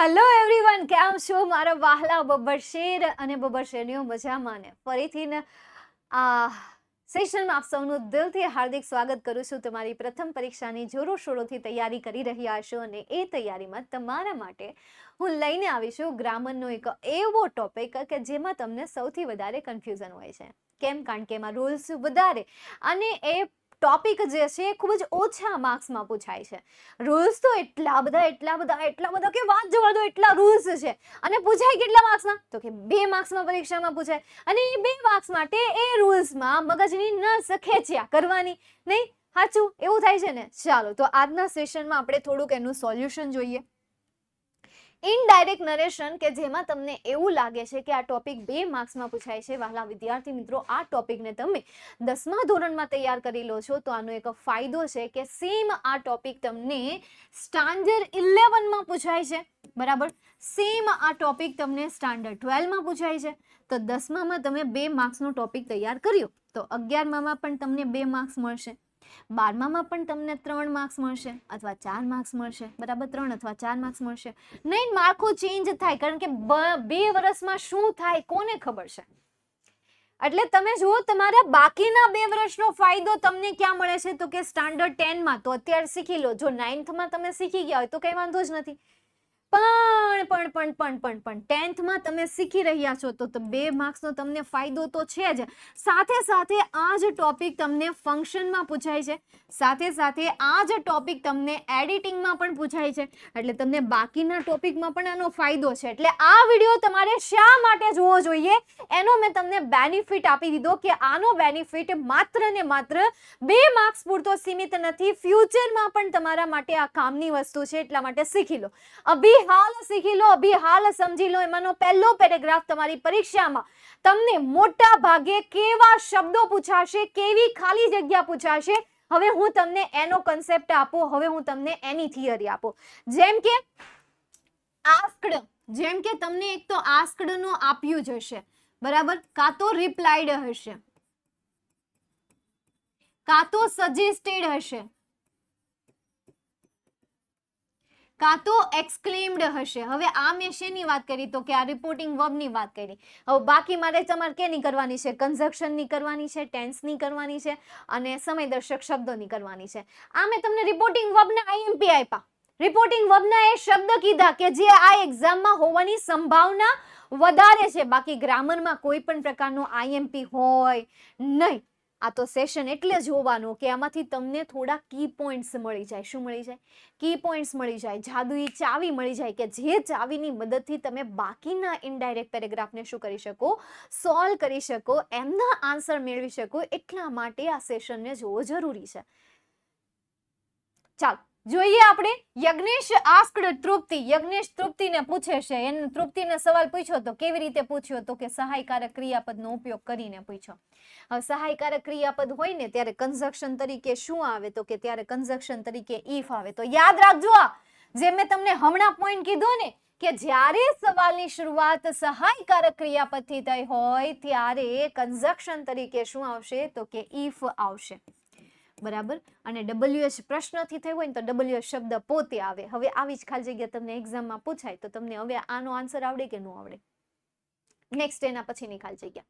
Hello everyone, કેમ છો મારા વહાલા બબ્બર શેર અને બબ્બર શેરીઓ? મજામાં ને? ફરીથી આ સેશનમાં આપ સૌનું દિલથી હાર્દિક સ્વાગત કરું છું. તમારી પ્રથમ પરીક્ષાની જોરો શોરોથી તૈયારી કરી રહ્યા છો અને એ તૈયારીમાં તમારા માટે હું લઈને આવી છું ગ્રામરનો એક એવો ટોપિક કે જેમાં તમને સૌથી વધારે કન્ફ્યુઝન હોય છે. કેમ? કારણ કે એમાં રૂલ્સ વધારે અને એ ટોપિક જે છે એ ખૂબ જ ઓછા માર્ક્સમાં પૂછાય છે. રૂલ્સ તો એટલા બધા કે વાત જવા દો, એટલા રૂલ્સ છે. અને પૂછાય કેટલા માર્ક્સમાં? તો કે 2 માર્ક્સમાં પરીક્ષામાં પૂછાય. અને એ 2 માર્ક્સ માટે એ રૂલ્સમાં મગજની નસ ખેંચ્યા કરવાની નહીં. સાચું એવું થાય છે ને? ચાલો તો આજના સેશનમાં આપણે થોડુંક એનું સોલ્યુશન જોઈએ. ઇનડાયરેક્ટ નરેશન કે જેમાં તમને એવું લાગે છે કે આ ટોપિક 2 માર્ક્સમાં પૂછાય છે. વહાલા વિદ્યાર્થી મિત્રો, આ ટોપિકને તમે 10મા ધોરણમાં તૈયાર કરી લો છો તો આનો એક ફાયદો છે કે સેમ આ ટોપિક તમને સ્ટાન્ડર્ડ 11માં પૂછાય છે. બરાબર? સેમ આ ટોપિક તમને સ્ટાન્ડર્ડ 12માં પૂછાય છે. તો 10મામાં તમે 2 માર્ક્સનો ટોપિક તૈયાર કર્યો તો 11મામાં પણ તમને 2 માર્ક્સ મળશે. 12મામાં પણ તમને 3 માર્ક્સ મળશે અથવા 4 માર્ક્સ મળશે. બરાબર? 3 અથવા 4 માર્ક્સ મળશે. નહીં, માળખું ચેન્જ થાય, કારણ કે 2 વર્ષમાં શું થાય કોને ખબર છે. એટલે તમે જુઓ, તમારા બાકીના 2 વર્ષનો ફાયદો તમને ક્યાં મળે છે? તો કે સ્ટાન્ડર્ડ 10માં. તો અત્યારે શીખી લો. જો 9thમાં તમે શીખી ગયા હોય તો કઈ વાંધો જ નથી. પણ 10thમાં તમે શીખી રહ્યા છો તો 2 માર્ક્સનો તમને ફાયદો તો છે જ. સાથે સાથે આ જ ટોપિક તમને ફંક્શનમાં પૂછાય છે. સાથે સાથે આ જ ટોપિક તમને એડિટિંગમાં પણ પૂછાય છે. એટલે તમને બાકીના ટોપિકમાં પણ આનો ફાયદો છે. એટલે આ વિડીયો તમારે શા માટે જોવો જોઈએ એનો મેં તમને બેનિફિટ આપી દીધો કે આનો બેનિફિટ માત્ર ને માત્ર 2 માર્ક્સ પૂરતો સીમિત નથી. ફ્યુચરમાં પણ તમારા માટે આ કામની વસ્તુ છે. એટલા માટે શીખી લો. અભી હાલ શીખી લો, અભી હાલ સમજી લો. એમાંનો પહેલો પેરેગ્રાફ તમારી પરીક્ષામાં તમને મોટા ભાગે કેવા શબ્દો પૂછાશે, કેવી ખાલી જગ્યા પૂછાશે, હવે હું તમને એનો કન્સેપ્ટ આપું. હવે હું તમને એની થિયરી આપું. જેમ કે આસ્કડ, જેમ કે તમને એક તો આસ્કડ નો આપ્યું જ હશે. બરાબર? કાં તો રિપ્લાઇડ હશે, કાં તો સજેસ્ટેડ હશે, કાં તો એક્સક્લેમ્ડ હશે. હવે આ મેં શેની વાત કરી? તો કે આ રિપોર્ટિંગ વર્બની વાત કરી. હવે બાકી મારે તમારે કેની કરવાની છે? કન્જક્શનની કરવાની છે, ટેન્સની કરવાની છે અને સમયદર્શક શબ્દોની કરવાની છે. આ મેં તમને રિપોર્ટિંગ વર્બના આઈએમપી આપ્યા. રિપોર્ટિંગ વર્બના એ શબ્દ કીધા કે જે આ એક્ઝામમાં હોવાની સંભાવના વધારે છે. બાકી ગ્રામરમાં કોઈ પણ પ્રકારનો આઈએમપી હોય નહીં. આ તો સેશન એટલે જ હોવાનું કે આમાંથી તમને થોડા કી પોઈન્ટ્સ મળી જાય. શું મળી જાય? કી પોઈન્ટ્સ મળી જાય. જાદુઈ ચાવી મળી જાય કે જે ચાવીની મદદથી તમે બાકીના ઇનડાયરેક્ટ પેરેગ્રાફને શું કરી શકો? સોલ્વ કરી શકો, એમના આન્સર મેળવી શકો. એટલા માટે આ સેશનને જોવો જરૂરી છે. ચાલો જોઈએ આપણે. યજ્ઞેશ આસ્કડ તૃપ્તિ. યજ્ઞેશ તૃપ્તિને પૂછે છે. એને તૃપ્તિને સવાલ પૂછ્યો તો કેવી રીતે પૂછ્યો? તો કે સહાયકારક ક્રિયાપદનો ઉપયોગ કરીને પૂછ્યો. હવે સહાયકારક ક્રિયાપદ હોય ને ત્યારે કન્જક્શન તરીકે શું આવે? તો કે ત્યારે કન્જક્શન તરીકે ઇફ આવે. તો યાદ રાખજો, જે મેં તમને હમણાં પોઈન્ટ કીધો ને કે જ્યારે સવાલની શરૂઆત સહાયકારક ક્રિયાપદથી થઈ હોય ત્યારે કન્જક્શન તરીકે શું આવશે? તો કે ઇફ આવશે. બરાબર? અને WH પ્રશ્નથી થયું હોય ને તો WH શબ્દ પોતે આવે. હવે આવી જ ખાલી જગ્યા તમને એક્ઝામમાં પૂછાય તો તમને હવે આનો આન્સર આવડે કે ન આવડે? નેક્સ્ટ એના પછીની ખાલી જગ્યા.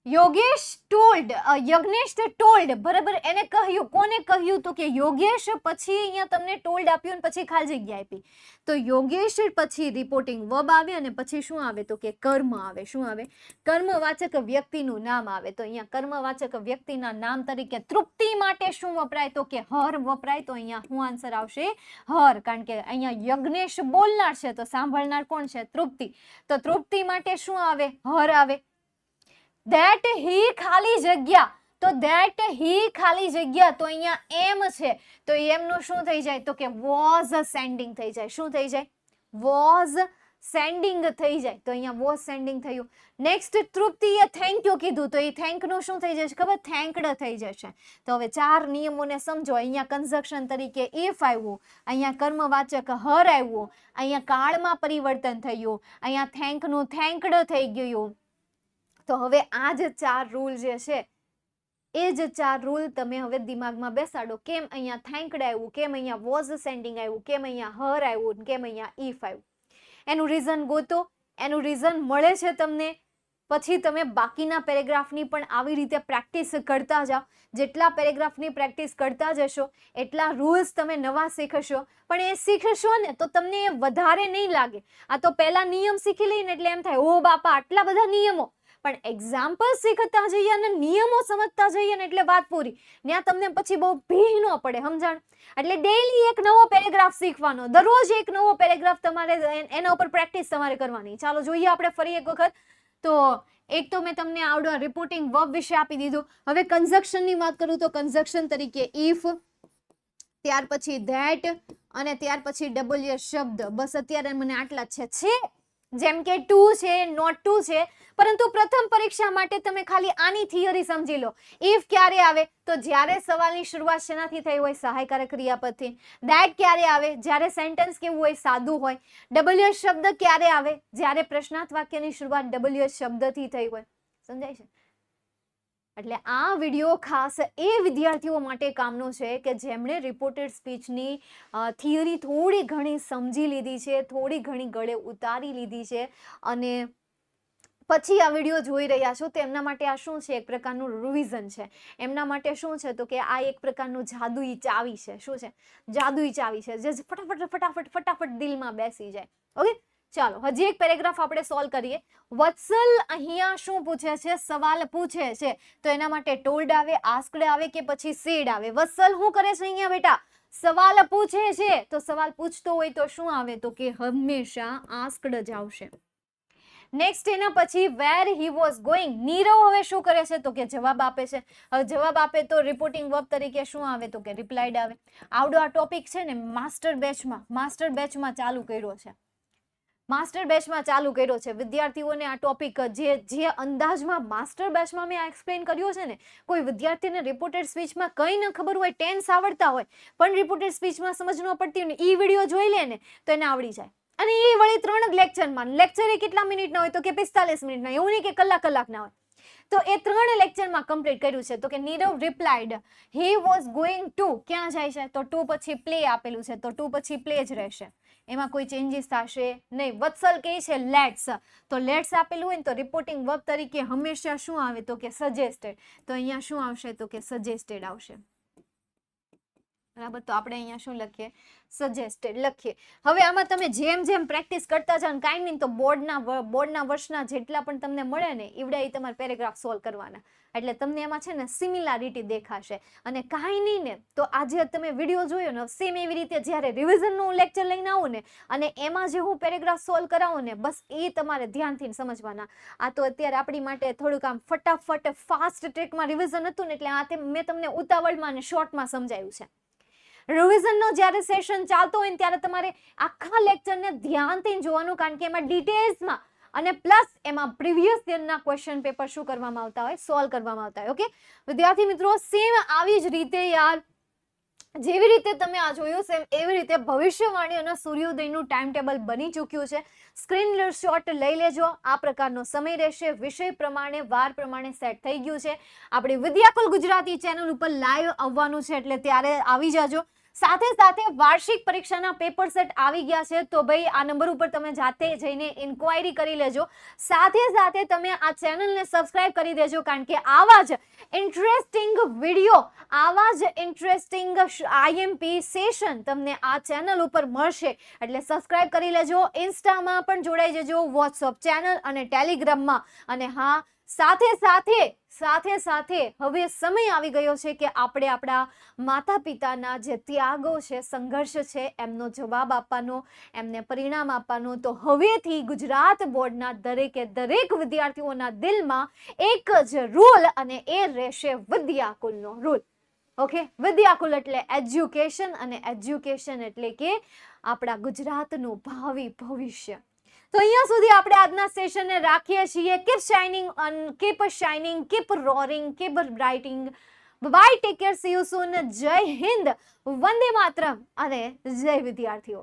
Yogesh told, Yagnesh told. બરાબર? એને કહ્યું. કોને કહ્યું? તો કે યોગેશ. પછી અહીંયા તમને ટોલ્ડ આપ્યું અને પછી ખાલી જગ્યા આપી. તો યોગેશ પછી રિપોર્ટિંગ વર્બ આવે અને પછી શું આવે? તો કે કર્મ આવે. શું આવે? કર્મવાચક વ્યક્તિનું નામ આવે. તો અહીંયા કર્મવાચક વ્યક્તિના નામ તરીકે તૃપ્તિ માટે શું વપરાય? તો કે હર વપરાય. તો અહીંયા શું આન્સર આવશે? હર. કારણ કે અહીંયા યજ્ઞેશ બોલનાર છે તો સાંભળનાર કોણ છે? તૃપ્તિ. તો તૃપ્તિ માટે શું આવે? હર આવે. ધેટ હી ખાલી જગ્યા. તો ધેટ હી ખાલી જગ્યા. તો અહીંયા એમ છે તો એમ નું શું થઈ જાય? તો કે વોઝ સેન્ડિંગ થઈ જાય. શું થઈ જાય? વોઝ સેન્ડિંગ થઈ જાય. તો અહીંયા વોઝ સેન્ડિંગ થયું. નેક્સ્ટ તૃપ્તિએ થેન્ક યુ કીધું તો એ થેન્ક નું શું થઈ જશે? ખબર? થેન્કડ થઈ જશે. તો હવે 4 નિયમોને સમજો. અહીંયા કન્જક્શન તરીકે ઇફ આવ્યું, અહીંયા કર્મવાચક હર આવ્યું, અહીંયા કાળમાં પરિવર્તન થયું, અહીંયા થેન્ક નું થેન્કડ થઈ ગયું. તો હવે આ જ 4 રૂલ જે છે એ જ 4 રૂલ તમે હવે દિમાગમાં બેસાડો. કેમ અહીંયા થેન્કડ આવ્યું, કેમ અહીંયા વોઝ સેન્ડિંગ આવ્યું, કેમ અહીંયા હર આવ્યું, કેમ અહીંયા ઇફ આવ્યું. એનું રીઝન ગોતો, એનું રીઝન મળે છે તમને, પછી તમે બાકીના પેરેગ્રાફની પણ આવી રીતે પ્રેક્ટિસ કરતા જાઓ. જેટલા પેરેગ્રાફની પ્રેક્ટિસ કરતા જશો એટલા રૂલ્સ તમે નવા શીખશો, પણ એ શીખશો ને તો તમને એ વધારે નહીં લાગે. આ તો પહેલા નિયમ શીખી લઈને એટલે એમ થાય ઓ બાપા આટલા બધા નિયમો, પણ એક્ઝામ્પલ શીખતા જઈએ અને નિયમો સમજતા જઈએ ને એટલે વાત પૂરી. ત્યાં તમને પછી બહુ ભીહ ન પડે, સમજણ? એટલે ડેઈલી એક નવો પેરેગ્રાફ શીખવાનો, દરરોજ એક નવો પેરેગ્રાફ તમારે એના ઉપર પ્રેક્ટિસ તમારે કરવાની. ચાલો જોઈએ આપણે ફરી એક વખત. તો એક તો મેં તમને આવડો રિપોર્ટિંગ વર્બ વિશે આપી દીધું. હવે કન્જક્શનની વાત કરું તો કન્જક્શન તરીકે ઇફ, ત્યાર પછી ધેટ અને ત્યાર પછી ડબલ્યુએસ શબ્દ. બસ અત્યારે મને આટલા જ છે. જેમ કે ટુ છે, નોટ ટુ છે, પરંતુ પ્રથમ પરીક્ષા માટે તમે ખાલી આની થિયરી સમજી લો. ઇફ ક્યારે આવે તો જ્યારે સવાલની શરૂઆત શેનાથી થઈ હોય? સહાયકારક ક્રિયાપદથી. ધેટ ક્યારે આવે? જ્યારે સેન્ટેન્સ કેવું હોય? સાદું હોય. ડબલ્યુએસ શબ્દ ક્યારે આવે? જ્યારે પ્રશ્નાર્થ વાક્યની શરૂઆત ડબલ્યુએસ શબ્દથી થઈ હોય. સમજાય છે? એટલે આ વિડીયો ખાસ એ વિદ્યાર્થીઓ માટે કામનો છે કે જેમણે રિપોર્ટેડ સ્પીચની થિયરી થોડી ઘણી સમજી લીધી છે, થોડી ઘણી ગળે ઉતારી લીધી છે, અને પછી આ વિડીયો જોઈ રહ્યા છો તો એમના માટે આ શું છે? એક પ્રકારનું રિવિઝન છે. એમના માટે શું છે? તો કે આ એક પ્રકારનું જાદુઈ ચાવી છે. શું છે? જાદુઈ ચાવી છે જે ફટાફટ દિલમાં બેસી જાય. ઓકે, ચાલો હજી એક પેરેગ્રાફ આપણે સોલ્વ કરીએ. વત્સલ અહીંયા શું પૂછે છે? સવાલ પૂછે છે. તો એના માટે ટોલ્ડ આવે, આસ્કડ આવે કે પછી સેડ આવે? વત્સલ શું કરે છે અહીંયા બેટા? સવાલ પૂછે છે. તો સવાલ પૂછતો હોય તો શું આવે? તો કે હંમેશા આસ્કડ જ આવશે. નેક્સ્ટ એના પછી વેર હી વોઝ ગોઈંગ. નીરવ હવે શું કરે છે? તો કે જવાબ આપે છે. હવે જવાબ આપે તો રિપોર્ટિંગ વર્બ તરીકે શું આવે? તો કે રિપ્લાઇડ આવે. આવડો આ ટોપિક છે ને માસ્ટર બેચમાં ચાલુ કર્યો છે. વિદ્યાર્થીઓને આ ટોપિક જે અંદાજમાં માસ્ટર બેચમાં મેં આ એક્સપ્લેન કર્યો છે ને, કોઈ વિદ્યાર્થીને રિપોર્ટેડ સ્પીચમાં કંઈ ન ખબર હોય, ટેન્સ આવડતા હોય પણ રિપોર્ટેડ સ્પીચમાં સમજ ન પડતી હોય ને, એ વિડીયો જોઈ લે ને તો એને આવડી જાય. અને એ વળી 3 જ લેક્ચરમાં. લેક્ચર એ કેટલા મિનિટના હોય? તો કે 45 મિનિટના. એવું નહીં કે કલાકના હોય. તો એ 3 લેક્ચરમાં કમ્પ્લીટ કર્યું છે. તો કે Nirav replied he was going to. ક્યાં જાય છે? તો ટુ પછી પ્લે આપેલું છે તો ટુ પછી પ્લે જ રહેશે. એમાં કોઈ ચેન્જીસ થશે નહીં. વત્સલ કહે છે લેટ્સ. તો લેટ્સ આપેલું હોય ને તો રિપોર્ટિંગ વર્બ તરીકે હંમેશા શું આવે? તો કે સજેસ્ટેડ. તો અહીંયા શું આવશે? તો કે સજેસ્ટેડ આવશે. બરાબર, તો આપણે અહીંયા શું લખીએ? સજેસ્ટેડ લખીએ. હવે આમાં તમે જેમ પ્રેક્ટિસ કરતા જાઓ, કાંઈ નહીં તો બોર્ડના વર્ષના જેટલા પણ તમને મળે ને એવડા એ તમારે પેરેગ્રાફ સોલ્વ કરવાના. એટલે તમને એમાં છે ને સિમિલારિટી દેખાશે. અને કાંઈ નહીં ને તો આજે તમે વિડીયો જોયો ને સેમ એવી રીતે જ્યારે રિવિઝનનું લેક્ચર લઈને આવું ને અને એમાં જે હું પેરેગ્રાફ સોલ્વ કરાવું ને, બસ એ તમારે ધ્યાનથી સમજવાના. આ તો અત્યારે આપણી માટે થોડુંક આમ ફટાફટ ફાસ્ટ ટ્રેકમાં રિવિઝન હતું ને એટલે આ મેં તમને ઉતાવળમાં અને શોર્ટમાં સમજાયું છે. રિવિઝનનો જ્યારે સેશન ચાલતો હોય ને ત્યારે તમારે આખા લેક્ચરને ધ્યાનથી જોવાનું, કારણ કે એમાં ડિટેલ્સમાં અને પ્લસ એમાં પ્રીવિયસ યરના ક્વેશ્ચન પેપર શું કરવામાં આવતા હોય? સોલ્વ કરવામાં આવતા હોય. ઓકે વિદ્યાર્થી મિત્રો, સેમ આવી જ રીતે યાર જેવી રીતે તમે આ જોયું સેમ એવી રીતે ભવિષ્યવાણી અને સૂર્યોદયનું ટાઈમ ટેબલ બની ચૂક્યું છે. સ્ક્રીનશોટ લઈ લેજો. આ પ્રકારનો સમય રહેશે. વિષય પ્રમાણે, વાર પ્રમાણે સેટ થઈ ગયું છે. આપણી વિદ્યાકુલ ગુજરાતી ચેનલ ઉપર લાઈવ આવવાનું છે એટલે ત્યારે આવી જાજો. સાથે સાથે વાર્ષિક પરીક્ષાના પેપર સેટ આવી ગયા છે તો ભાઈ આ નંબર ઉપર તમે જાતે જઈને ઇન્ક્વાયરી કરી લેજો. સાથે સાથે તમે આ ચેનલને સબસ્ક્રાઇબ કરી દેજો, કારણ કે આવા જ ઇન્ટરેસ્ટિંગ વિડીયો, આવા જ ઇન્ટરેસ્ટિંગ આઈએમપી સેશન તમને આ ચેનલ ઉપર મળશે. એટલે સબસ્ક્રાઇબ કરી લેજો. ઇન્સ્ટામાં પણ જોડાઈ જજો, વોટ્સઅપ ચેનલ અને ટેલિગ્રામમાં. અને હા, સાથે સાથે હવે સમય આવી ગયો છે કે આપણે આપણા માતા પિતાના જે ત્યાગો છે, સંઘર્ષ છે, એમનો જવાબ આપવાનો, એમને પરિણામ આપવાનો. તો હવેથી ગુજરાત બોર્ડના દરેક વિદ્યાર્થીઓના દિલમાં એક જ રૂલ, અને એ રહેશે વિદ્યાકુલનો રૂલ. ઓકે, વિદ્યાકુલ એટલે એજ્યુકેશન, અને એજ્યુકેશન એટલે કે આપણા ગુજરાતનું ભાવિ ભવિષ્ય. તો અહીંયા સુધી આપણે આજના સેશનને રાખીએ છીએ. Keep shining, keep roaring, keep writing. Bye, take care, see you soon. Jai Hind, Vande Mataram અને જય વિદ્યાર્થીઓ.